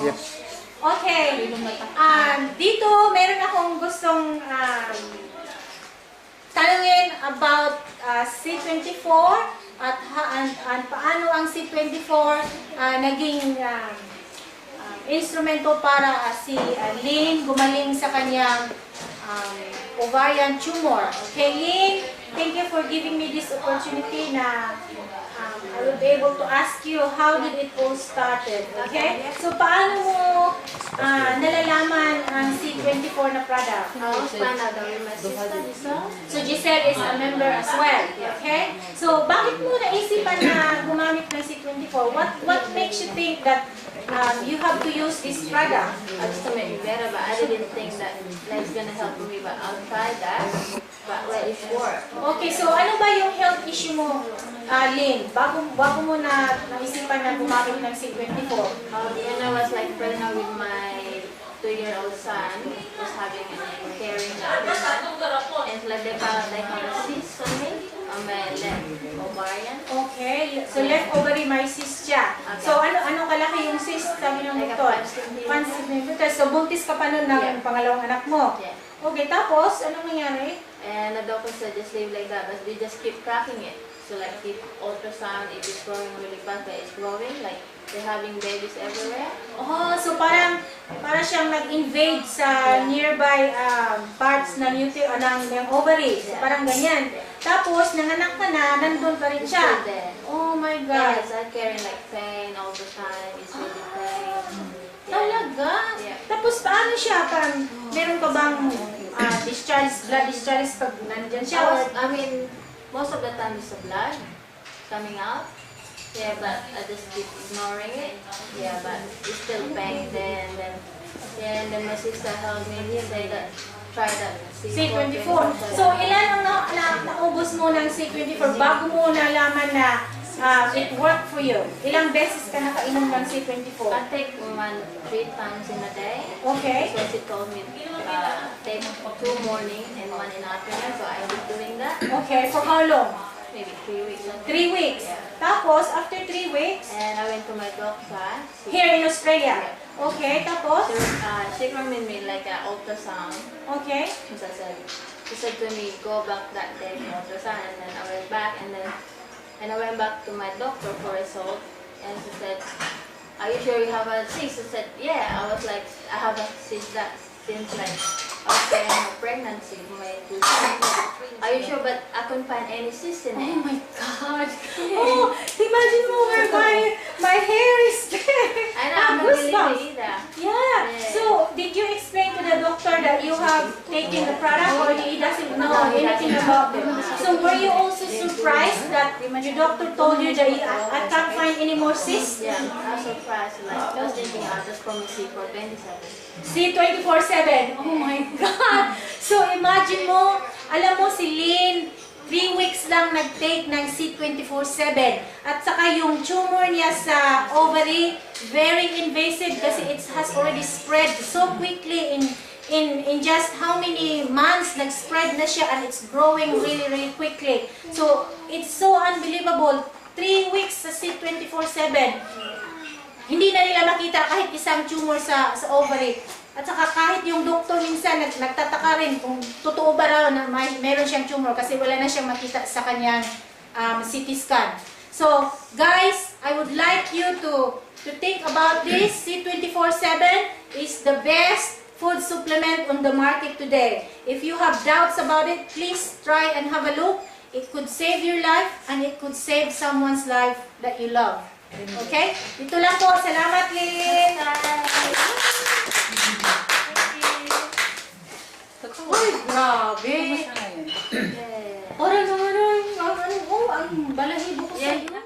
Yep. Okay. Dito, meron akong gustong tanungin about C24 at paano ang C24 naging instrumento para si Lynn gumaling sa kanyang ovarian tumor. Okay, Lynn, thank you for giving me this opportunity na I will be able to ask you how did it all started. Okay? So, paano mo nalalaman ang C24 na product? I was found out that with my sister, Giselle. So, Giselle is a member as well. Okay? So, bakit mo naisipan na gumamit ng C24? What makes you think that you have to use this product? Just to make me better, but I didn't think that it's gonna help me. But I'll try that. But let it work. Okay, so ano ba yung health issue mo, Lynn? Bago mo na naisipan na gumamit ng C24? When I was like pregnant with my 2-year-old son, was having a caring and like they found like a cyst on me on my left ovarian. Okay, so left ovary cyst siya. So ano kalaki yung cyst, sabi ng Like a doktor? 5 1 centimeter. So buntis ka pa nun ng pangalawang anak mo. Yeah. Okay, tapos anong nangyari? And the doctor said just leave like that, but we just keep tracking it. So like keep ultrasound, if it's growing really fast, but it's growing, like they're having babies everywhere. Oh, so para siyang nag-invade sa nearby parts ng ng ovary. So parang ganyan. Tapos nanganak ka na, nandun pa rin siya. Still there. Oh my God. Yes, I'm carrying like pain all the time. It's really pain. Talaga? Yeah. Tapos paano siya? Parang meron ka bang blood discharge pag nandyan siya? I mean, most of the time it's the blood coming out. Yeah, but I just keep ignoring it. Yeah, but it's still pain there and then my sister helped me and say that try that C24. So ilan ang naubos mo ng C24 bago mo nalaman na it worked for you? Ilang beses ka nakainom ng C24? I take 3 times in a day. Okay. So she told me take 2 morning and 1 in the afternoon. So I keep doing that. Okay, for how long? Maybe 3 weeks. 3 weeks. Yeah. Tapos, after 3 weeks, And I went to my doctor. here in Australia. Okay, tapos? She recommended me like an ultrasound. Okay. So she said to me, go back that day for ultrasound. And then I went back and I went back to my doctor for result. And she said, are you sure you have a cyst? I said, yeah. I was like, I have a cyst that since like I was carrying a pregnancy for my 2 sons. Are you sure? But I couldn't find any cyst in Oh it. my God. Oh, imagine mo where my hair is there. I know, I'm not Goosebumps. believing either. Yeah. So, did you explain to the doctor that you have taken the product or he doesn't know anything about it? So, were you also surprised that your doctor told you that I can't find any more cysts? Yeah, I was surprised. Like, I was thinking I'll just promise you for 27. See, 24/7. Oh my God. So, imagine mo, alam mo si Lynn, 3 weeks lang nag-take ng C24/7. At saka yung tumor niya sa ovary, very invasive kasi it has already spread so quickly in just how many months nag-spread na siya and it's growing really quickly. So, it's so unbelievable. 3 weeks sa C24/7. Hindi na nila makita kahit isang tumor sa ovary. At saka kahit yung doktor minsan nagtataka rin kung totoo ba raw na meron siyang tumor kasi wala na siyang makita sa kanyang CT scan. So, guys, I would like you to think about this. C24/7 is the best food supplement on the market today. If you have doubts about it, please try and have a look. It could save your life and it could save someone's life that you love. Okay? Ito lang po. Salamat, Lynn! Uy, grabe! Yeah. Orang ang balahibo ko sa iyo.